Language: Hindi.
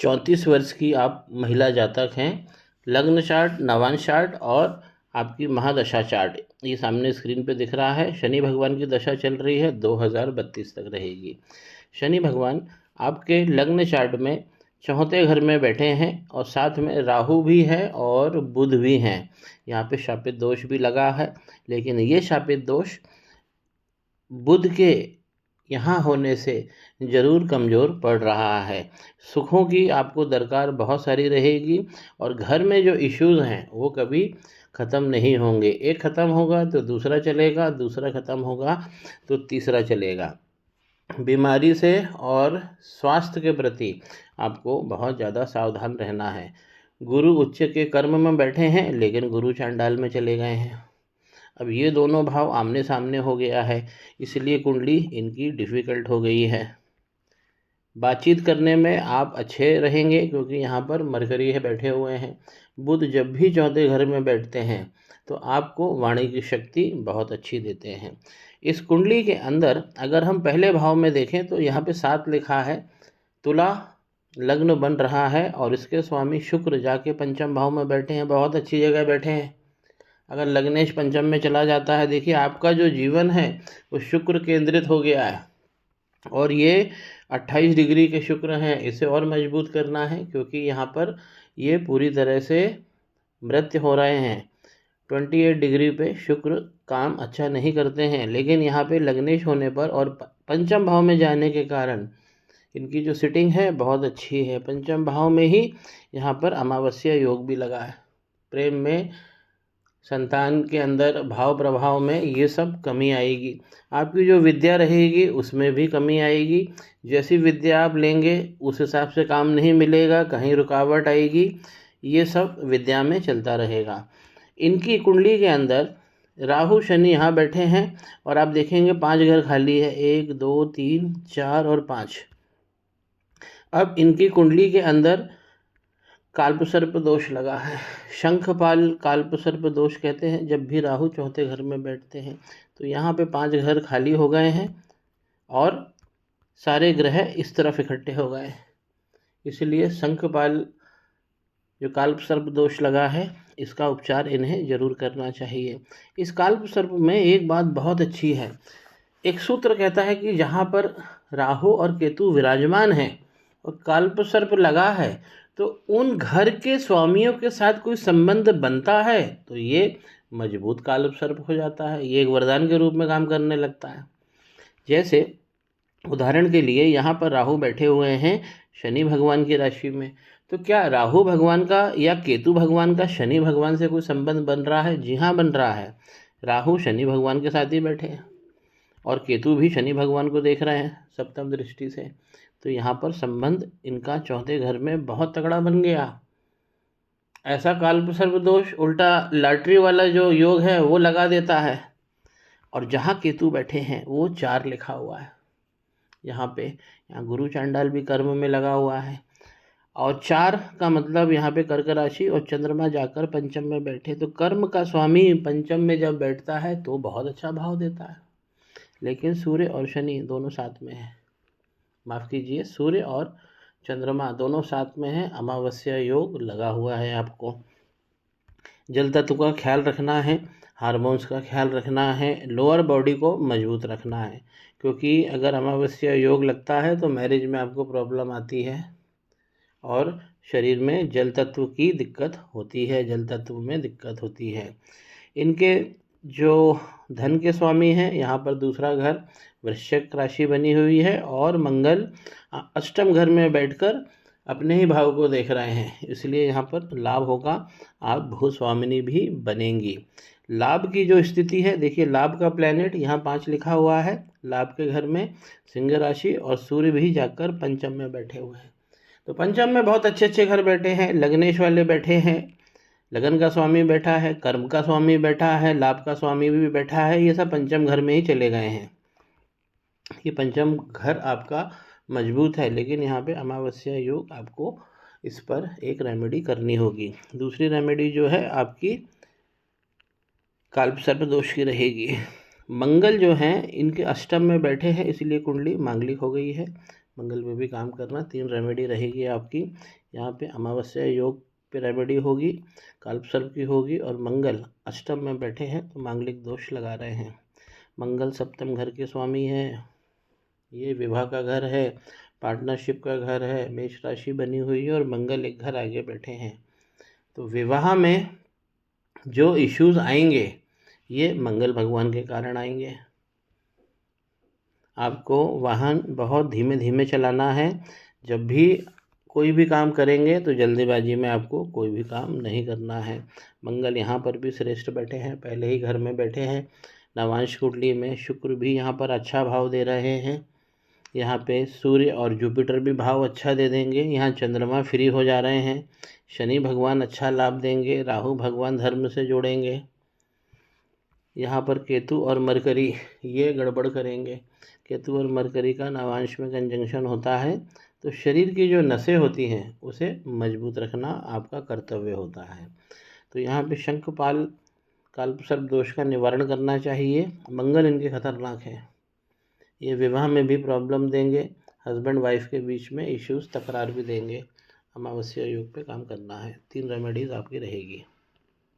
34 वर्ष की आप महिला जातक हैं। लग्न चार्ट, नवांश चार्ट और आपकी महादशा चार्ट ये सामने स्क्रीन पे दिख रहा है। शनि भगवान की दशा चल रही है, 2032 तक रहेगी। शनि भगवान आपके लग्न चार्ट में चौथे घर में बैठे हैं और साथ में राहु भी है और बुध भी हैं। यहाँ पे शापित दोष भी लगा है, लेकिन ये शापित दोष बुध के यहाँ होने से ज़रूर कमज़ोर पड़ रहा है। सुखों की आपको दरकार बहुत सारी रहेगी और घर में जो इश्यूज़ हैं वो कभी ख़त्म नहीं होंगे। एक ख़त्म होगा तो दूसरा चलेगा, दूसरा ख़त्म होगा तो तीसरा चलेगा। बीमारी से और स्वास्थ्य के प्रति आपको बहुत ज़्यादा सावधान रहना है। गुरु उच्च के कर्म में बैठे हैं, लेकिन गुरु चांडाल में चले गए हैं। अब ये दोनों भाव आमने सामने हो गया है, इसलिए कुंडली इनकी डिफ़िकल्ट हो गई है। बातचीत करने में आप अच्छे रहेंगे क्योंकि यहाँ पर मरकरी है बैठे हुए हैं। बुध जब भी चौथे घर में बैठते हैं तो आपको वाणी की शक्ति बहुत अच्छी देते हैं। इस कुंडली के अंदर अगर हम पहले भाव में देखें तो यहाँ पे 7 लिखा है। तुला लग्न बन रहा है और इसके स्वामी शुक्र जाके पंचम भाव में बैठे हैं, बहुत अच्छी जगह बैठे हैं। अगर लग्नेश पंचम में चला जाता है, देखिए आपका जो जीवन है वो शुक्र केंद्रित हो गया है और ये 28 डिग्री के शुक्र हैं। इसे और मजबूत करना है क्योंकि यहाँ पर ये पूरी तरह से मृत्य हो रहे हैं। 28 डिग्री पे शुक्र काम अच्छा नहीं करते हैं, लेकिन यहाँ पे लग्नेश होने पर और पंचम भाव में जाने के कारण इनकी जो सिटिंग है बहुत अच्छी है। पंचम भाव में ही यहाँ पर अमावस्या योग भी लगा है। प्रेम में, संतान के अंदर, भाव प्रभाव में ये सब कमी आएगी। आपकी जो विद्या रहेगी उसमें भी कमी आएगी। जैसी विद्या आप लेंगे उस हिसाब से काम नहीं मिलेगा, कहीं रुकावट आएगी। ये सब विद्या में चलता रहेगा। इनकी कुंडली के अंदर राहु शनि यहाँ बैठे हैं और आप देखेंगे 5 घर खाली है, 1 2 3 4 और 5। अब इनकी कुंडली के अंदर काल्पसर्प दोष लगा है। शंखपाल काल्पसर्प दोष कहते हैं। जब भी राहु चौथे घर में बैठते हैं तो यहाँ पे 5 घर खाली हो गए हैं और सारे ग्रह इस तरफ इकट्ठे हो गए। इसलिए शंखपाल जो काल्पसर्प दोष लगा है इसका उपचार इन्हें जरूर करना चाहिए। इस काल्पसर्प में एक बात बहुत अच्छी है। एक सूत्र कहता है कि जहाँ पर राहु और केतु विराजमान हैं और काल्पसर्प लगा है तो उन घर के स्वामियों के साथ कोई संबंध बनता है तो ये मजबूत काल्पसर्प हो जाता है। ये एक वरदान के रूप में काम करने लगता है। जैसे उदाहरण के लिए यहाँ पर राहु बैठे हुए हैं शनि भगवान की राशि में, तो क्या राहु भगवान का या केतु भगवान का शनि भगवान से कोई संबंध बन रहा है? जी हाँ, बन रहा है। राहु शनि भगवान के साथ ही बैठे हैं और केतु भी शनि भगवान को देख रहे हैं सप्तम दृष्टि से। तो यहाँ पर संबंध इनका चौथे घर में बहुत तगड़ा बन गया। ऐसा काल्पसर्प दोष उल्टा लॉटरी वाला जो योग है वो लगा देता है। और जहाँ केतु बैठे हैं वो 4 लिखा हुआ है यहाँ गुरु चांडाल भी कर्म में लगा हुआ है और 4 का मतलब यहाँ पे कर्क राशि और चंद्रमा जाकर पंचम में बैठे। तो कर्म का स्वामी पंचम में जब बैठता है तो बहुत अच्छा भाव देता है। लेकिन सूर्य और शनि दोनों साथ में है, माफ़ कीजिए, सूर्य और चंद्रमा दोनों साथ में है। अमावस्या योग लगा हुआ है। आपको जल तत्व का ख्याल रखना है, हार्मोन्स का ख्याल रखना है, लोअर बॉडी को मजबूत रखना है क्योंकि अगर अमावस्या योग लगता है तो मैरिज में आपको प्रॉब्लम आती है और शरीर में जल तत्व की दिक्कत होती है, जल तत्व में दिक्कत होती है। इनके जो धन के स्वामी हैं यहाँ पर दूसरा घर वृश्चिक राशि बनी हुई है और मंगल अष्टम घर में बैठकर अपने ही भाव को देख रहे हैं, इसलिए यहाँ पर लाभ होगा। आप भूस्वामिनी भी बनेंगी। लाभ की जो स्थिति है, देखिए लाभ का प्लैनेट यहाँ 5 लिखा हुआ है। लाभ के घर में सिंह राशि और सूर्य भी जाकर पंचम में बैठे हुए हैं। तो पंचम में बहुत अच्छे अच्छे घर बैठे हैं। लग्नेश वाले बैठे हैं, लगन का स्वामी बैठा है, कर्म का स्वामी बैठा है, लाभ का स्वामी भी बैठा है। ये सब पंचम घर में ही चले गए हैं। ये पंचम घर आपका मजबूत है, लेकिन यहाँ पे अमावस्या योग आपको इस पर एक रेमेडी करनी होगी। दूसरी रेमेडी जो है आपकी काल्पसर्प दोष की रहेगी। मंगल जो हैं इनके अष्टम में बैठे हैं, इसलिए कुंडली मांगलिक हो गई है। मंगल पे भी काम करना। 3 रेमेडी रहेगी आपकी यहाँ पे। अमावस्या योग पे रेमेडी होगी, काल्पसर्प की होगी, और मंगल अष्टम में बैठे हैं तो मांगलिक दोष लगा रहे हैं। मंगल सप्तम घर के स्वामी हैं, ये विवाह का घर है, पार्टनरशिप का घर है, मेष राशि बनी हुई है और मंगल एक घर आगे बैठे हैं। तो विवाह में जो इश्यूज आएंगे ये मंगल भगवान के कारण आएंगे। आपको वाहन बहुत धीमे धीमे चलाना है। जब भी कोई भी काम करेंगे तो जल्दीबाजी में आपको कोई भी काम नहीं करना है। मंगल यहाँ पर भी श्रेष्ठ बैठे हैं, पहले ही घर में बैठे हैं। नवांश कुंडली में शुक्र भी यहाँ पर अच्छा भाव दे रहे हैं। यहाँ पे सूर्य और जुपिटर भी भाव अच्छा दे देंगे। यहाँ चंद्रमा फ्री हो जा रहे हैं। शनि भगवान अच्छा लाभ देंगे। राहु भगवान धर्म से जोड़ेंगे। यहाँ पर केतु और मरकरी ये गड़बड़ करेंगे। केतु और मरकरी का नवांश में कंजंक्शन होता है, तो शरीर की जो नसें होती हैं उसे मजबूत रखना आपका कर्तव्य होता है। तो यहाँ पे शंखपाल काल्पसर्प दोष का निवारण करना चाहिए। मंगल इनके खतरनाक हैं, ये विवाह में भी प्रॉब्लम देंगे, हस्बैंड वाइफ के बीच में इश्यूज तकरार भी देंगे। अमावस्या योग पे काम करना है। 3 रेमेडीज़ आपकी रहेगी।